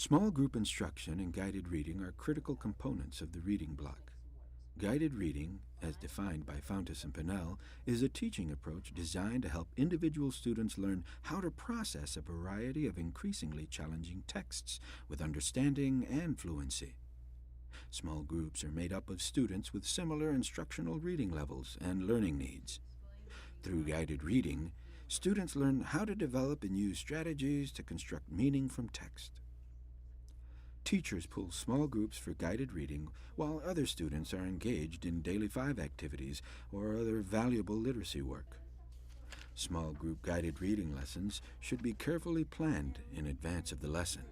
Small group instruction and guided reading are critical components of the reading block. Guided reading, as defined by Fountas and Pinnell, is a teaching approach designed to help individual students learn how to process a variety of increasingly challenging texts with understanding and fluency. Small groups are made up of students with similar instructional reading levels and learning needs. Through guided reading, students learn how to develop and use strategies to construct meaning from text. Teachers pool small groups for guided reading while other students are engaged in daily 5 activities or other valuable literacy work. Small group guided reading lessons should be carefully planned in advance of the lesson.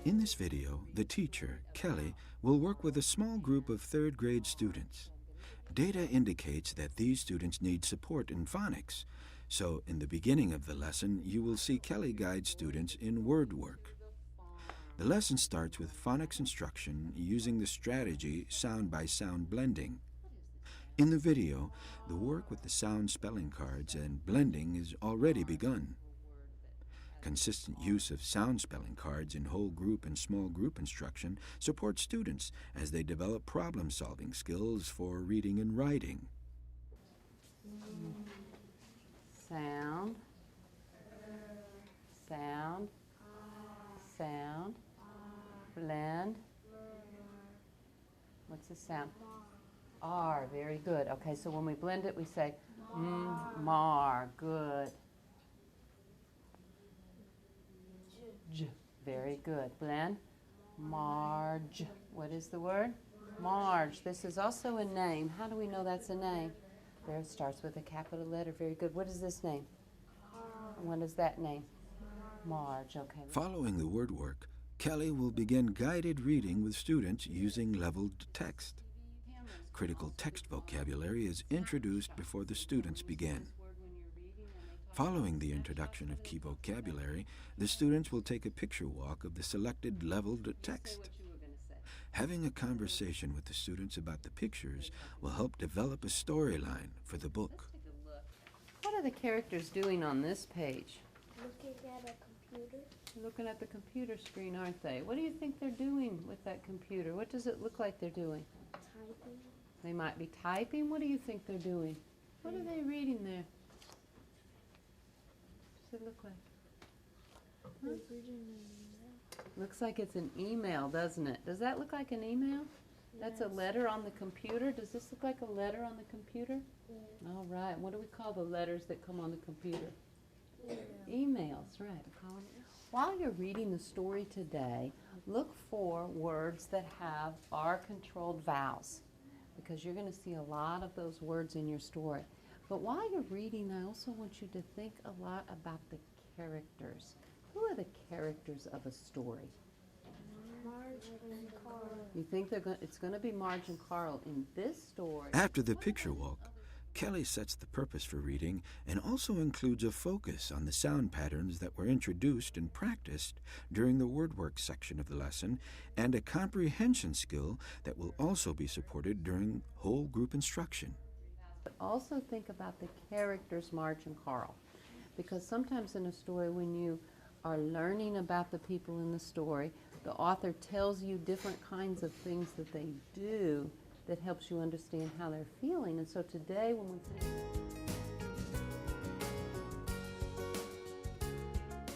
In this video, the teacher, Kelly, will work with a small group of 3rd grade students. Data indicates that these students need support in phonics, so in the beginning of the lesson, you will see Kelly guide students in word work. The lesson starts with phonics instruction using the strategy sound-by-sound blending. In the video, the work with the sound spelling cards and blending is already begun. Consistent use of sound spelling cards in whole group and small group instruction supports students as they develop problem-solving skills for reading and writing. Sound, sound, sound, blend. What's the sound? R, very good. Okay, so when we blend it, we say mar, good. J, very good. Blend. Marge. What is the word? Marge. This is also a name. How do we know that's a name? There, it starts with a capital letter. Very good. What is this name? What is that name? Marge. Okay. Following the word work, Kelly will begin guided reading with students using leveled text. Critical text vocabulary is introduced before the students begin. Following the introduction of key vocabulary, the students will take a picture walk of the selected leveled text. Having a conversation with the students about the pictures will help develop a storyline for the book. What are the characters doing on this page? Looking at a computer. Looking at the computer screen, aren't they? What do you think they're doing with that computer? What does it look like they're doing? Typing. They might be typing. What do you think they're doing? What are they reading there? What does it look like? They're reading an email. Looks like it's an email, doesn't it? Does that look like an email? That's a Yes. letter on the computer. Does this look like a letter on the computer? Yeah. All right. What do we call the letters that come on the computer? Email. Emails, right. While you're reading the story today, look for words that have R-controlled vowels, because you're going to see a lot of those words in your story. But while you're reading, I also want you to think a lot about the characters. Who are the characters of a story? Marge and Carl. You think it's going to be Marge and Carl in this story? After the picture walk, Kelly sets the purpose for reading and also includes a focus on the sound patterns that were introduced and practiced during the word work section of the lesson, and a comprehension skill that will also be supported during whole group instruction. But also think about the characters Marge and Carl, because sometimes in a story when you are learning about the people in the story, the author tells you different kinds of things that they do that helps you understand how they're feeling. And so today when we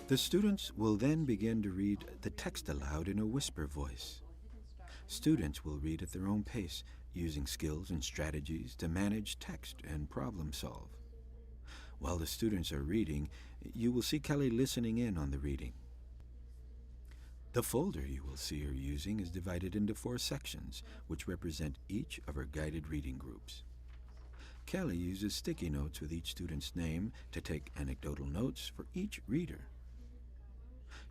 The students will then begin to read the text aloud in a whisper voice. Students will read at their own pace, using skills and strategies to manage text and problem solve. While the students are reading, you will see Kelly listening in on the reading. The folder you will see her using is divided into 4 sections, which represent each of her guided reading groups. Kelly uses sticky notes with each student's name to take anecdotal notes for each reader.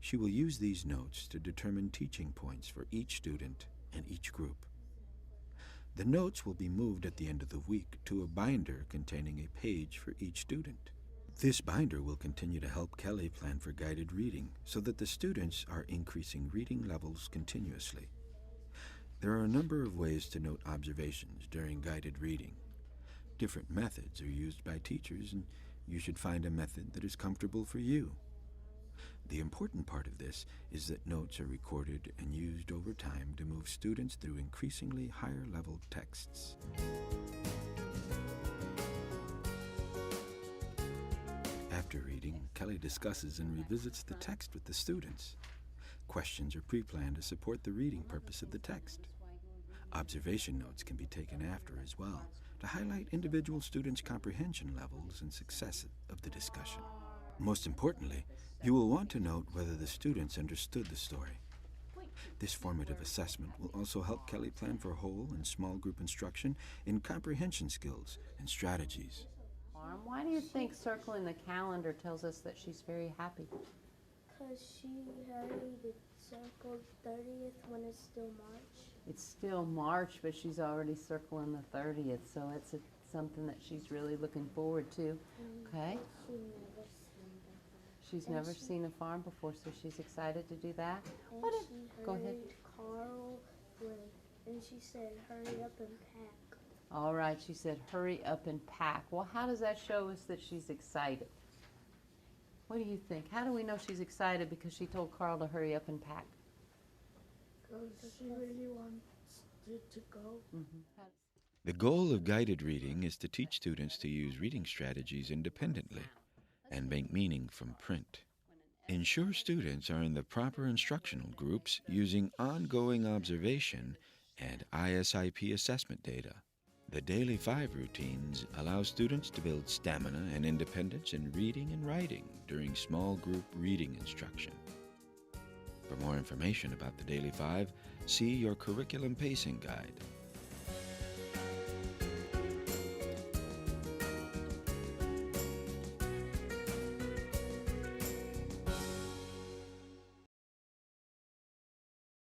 She will use these notes to determine teaching points for each student and each group. The notes will be moved at the end of the week to a binder containing a page for each student. This binder will continue to help Kelly plan for guided reading so that the students are increasing reading levels continuously. There are a number of ways to note observations during guided reading. Different methods are used by teachers, and you should find a method that is comfortable for you. The important part of this is that notes are recorded and used over time to move students through increasingly higher-level texts. After reading, Kelly discusses and revisits the text with the students. Questions are pre-planned to support the reading purpose of the text. Observation notes can be taken after as well to highlight individual students' comprehension levels and success of the discussion. Most importantly, you will want to note whether the students understood the story. This formative assessment will also help Kelly plan for whole and small group instruction in comprehension skills and strategies. Why do you think circling the calendar tells us that she's very happy? Because she already circled 30th when it's still March. It's still March, but she's already circling the 30th, so it's something that she's really looking forward to. Okay? She's never seen a farm before, so she's excited to do that. Go ahead. Carl and she said, hurry up and pack. All right, she said, hurry up and pack. Well, how does that show us that she's excited? What do you think? How do we know she's excited because she told Carl to hurry up and pack? Because she really wants to go. Mm-hmm. The goal of guided reading is to teach students to use reading strategies independently and make meaning from print. Ensure students are in the proper instructional groups using ongoing observation and ISIP assessment data. The Daily 5 routines allow students to build stamina and independence in reading and writing during small group reading instruction. For more information about the Daily 5, see your curriculum pacing guide.